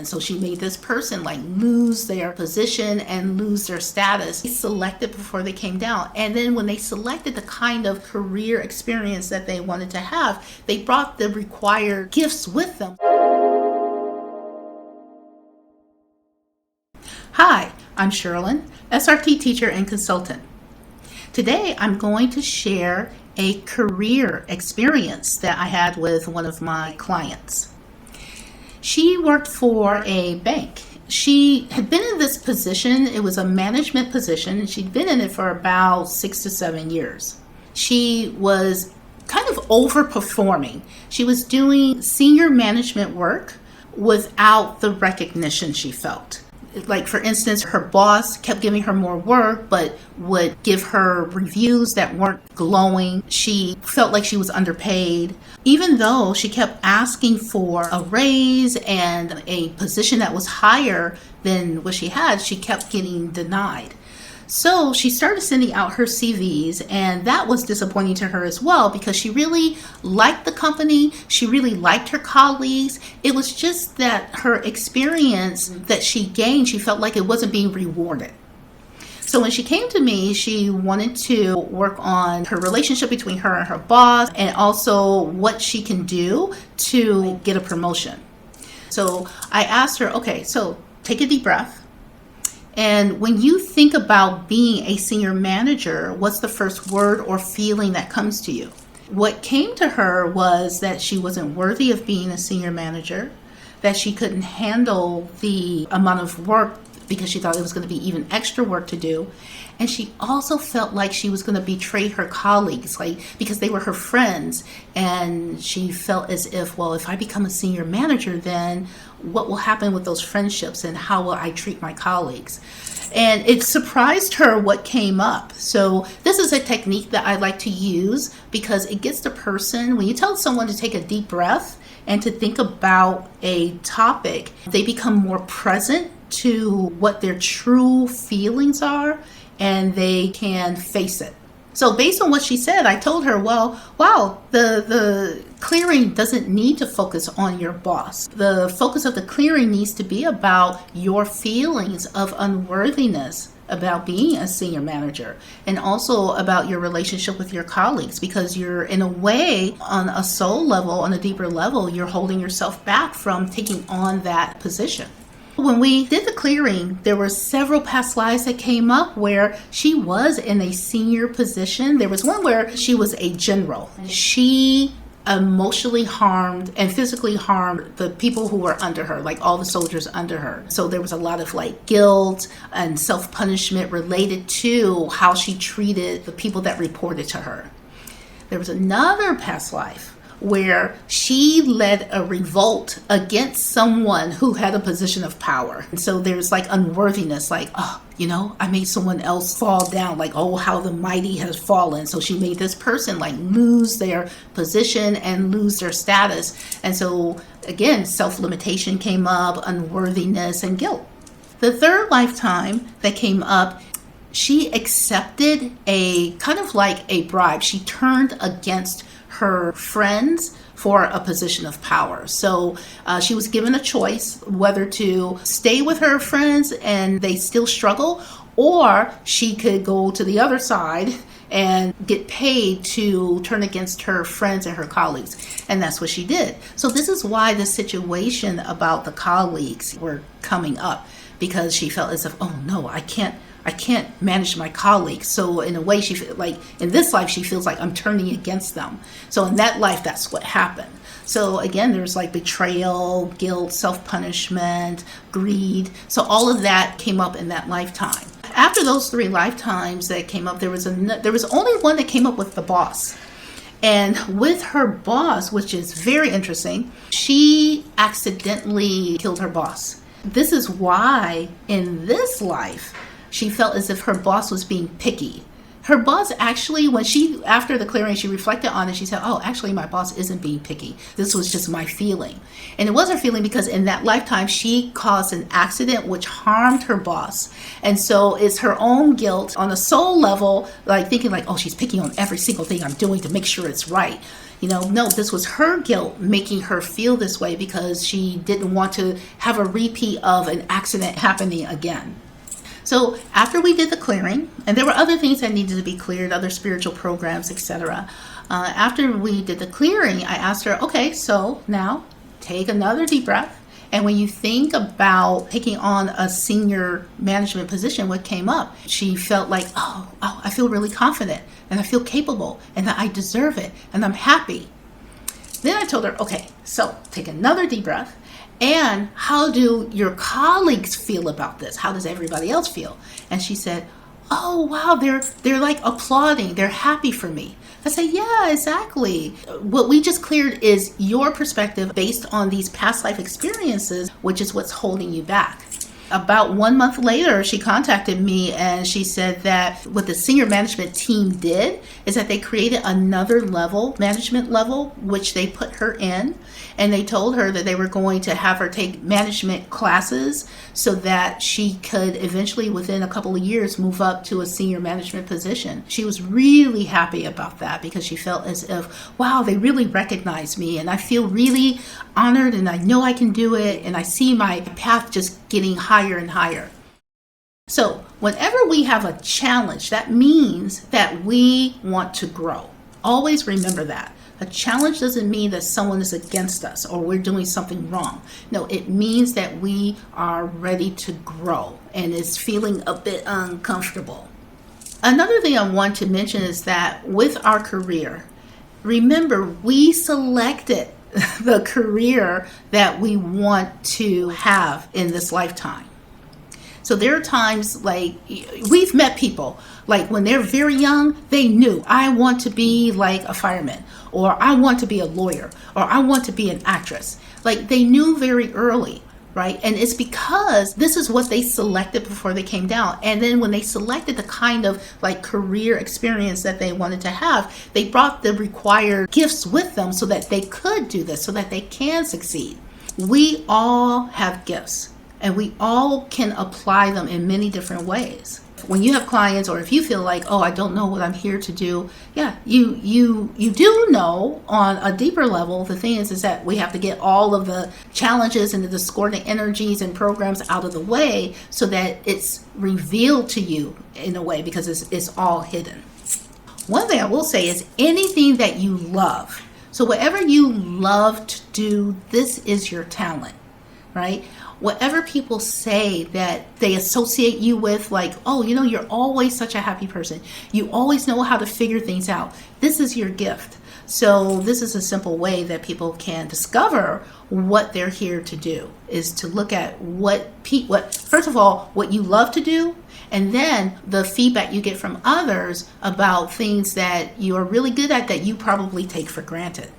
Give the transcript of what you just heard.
fallen. So she made this person like lose their position and lose their status. They selected before they came down. And then when they selected the kind of career experience that they wanted to have, they brought the required gifts with them. Hi, I'm Shirlyn, SRT Teacher and Consultant. Today I'm going to share a career experience that I had with one of my clients. She worked for a bank. She had been in this position. It was a management position, and she'd been in it for about 6 to 7 years. She was kind of overperforming. She was doing senior management work without the recognition she felt. Like, for instance, her boss kept giving her more work, but would give her reviews that weren't glowing. She felt like she was underpaid. Even though she kept asking for a raise and a position that was higher than what she had, she kept getting denied. So she started sending out her CVs, and that was disappointing to her as well because she really liked the company. She really liked her colleagues. It was just that her experience that she gained, she felt like it wasn't being rewarded. So when she came to me, she wanted to work on her relationship between her and her boss and also what she can do to get a promotion. So I asked her, okay, so take a deep breath. And when you think about being a senior manager, what's the first word or feeling that comes to you? What came to her was that she wasn't worthy of being a senior manager, that she couldn't handle the amount of work because she thought it was going to be even extra work to do. And she also felt like she was going to betray her colleagues, because they were her friends. And she felt as if, well, if I become a senior manager, then what will happen with those friendships and how will I treat my colleagues? And it surprised her what came up. So this is a technique that I like to use because it gets the person, when you tell someone to take a deep breath and to think about a topic, they become more present to what their true feelings are, and they can face it. So based on what she said, I told her, well, wow, the clearing doesn't need to focus on your boss. The focus of the clearing needs to be about your feelings of unworthiness about being a senior manager, and also about your relationship with your colleagues, because you're, in a way, on a soul level, on a deeper level, you're holding yourself back from taking on that position. When we did the clearing, there were several past lives that came up where she was in a senior position. There was one where she was a general. She emotionally harmed and physically harmed the people who were under her, like all the soldiers under her. So there was a lot of guilt and self-punishment related to how she treated the people that reported to her. There was another past life where she led a revolt against someone who had a position of power. And so there's unworthiness, I made someone else fall down, oh, how the mighty has fallen. So she made this person lose their position and lose their status. And so again, self-limitation came up, unworthiness and guilt. The third lifetime that came up, she accepted a kind of a bribe. She turned against her friends for a position of power. So she was given a choice whether to stay with her friends and they still struggle, or she could go to the other side and get paid to turn against her friends and her colleagues. And that's what she did. So this is why the situation about the colleagues were coming up, because she felt as if, oh no, I can't manage my colleagues. So in a way, she in this life, she feels like I'm turning against them. So in that life, that's what happened. So again, there's betrayal, guilt, self-punishment, greed. So all of that came up in that lifetime. After those 3 lifetimes that came up, there was only one that came up with the boss. And with her boss, which is very interesting, she accidentally killed her boss. This is why in this life, she felt as if her boss was being picky Her boss actually, after the clearing, she reflected on it. She said, oh, actually, my boss isn't being picky. This was just my feeling. And it was her feeling because in that lifetime, she caused an accident which harmed her boss. And so it's her own guilt on a soul level, like thinking like, oh, she's picking on every single thing I'm doing to make sure it's right. No, this was her guilt making her feel this way because she didn't want to have a repeat of an accident happening again. So after we did the clearing, and there were other things that needed to be cleared, other spiritual programs, etc. After we did the clearing, I asked her, okay, so now take another deep breath. And when you think about taking on a senior management position, what came up, she felt like, oh, I feel really confident and I feel capable and that I deserve it and I'm happy. Then I told her, okay, so take another deep breath. And how do your colleagues feel about this? How does everybody else feel? And she said, oh, wow, they're like applauding. They're happy for me. I said, yeah, exactly. What we just cleared is your perspective based on these past life experiences, which is what's holding you back. About 1 month later, she contacted me and she said that what the senior management team did is that they created another level, management level, which they put her in. And they told her that they were going to have her take management classes so that she could eventually, within a couple of years, move up to a senior management position. She was really happy about that because she felt as if, wow, they really recognize me and I feel really honored and I know I can do it and I see my path just getting higher and higher. So whenever we have a challenge, that means that we want to grow. Always remember that. A challenge doesn't mean that someone is against us or we're doing something wrong. No, it means that we are ready to grow and is feeling a bit uncomfortable. Another thing I want to mention is that with our career, remember we selected the career that we want to have in this lifetime. So there are times like we've met people like when they're very young, they knew I want to be like a fireman or I want to be a lawyer or I want to be an actress. Like they knew very early, right? And it's because this is what they selected before they came down. And then when they selected the kind of like career experience that they wanted to have, they brought the required gifts with them so that they could do this, so that they can succeed. We all have gifts. And we all can apply them in many different ways. When you have clients or if you feel like, oh, I don't know what I'm here to do. Yeah, you do know on a deeper level. The thing is that we have to get all of the challenges and the discordant energies and programs out of the way so that it's revealed to you in a way because it's all hidden. One thing I will say is anything that you love. So whatever you love to do, this is your talent, right? Whatever people say that they associate you with, like, oh, you're always such a happy person. You always know how to figure things out. This is your gift. So this is a simple way that people can discover what they're here to do, is to look at first of all, what you love to do, and then the feedback you get from others about things that you are really good at that you probably take for granted.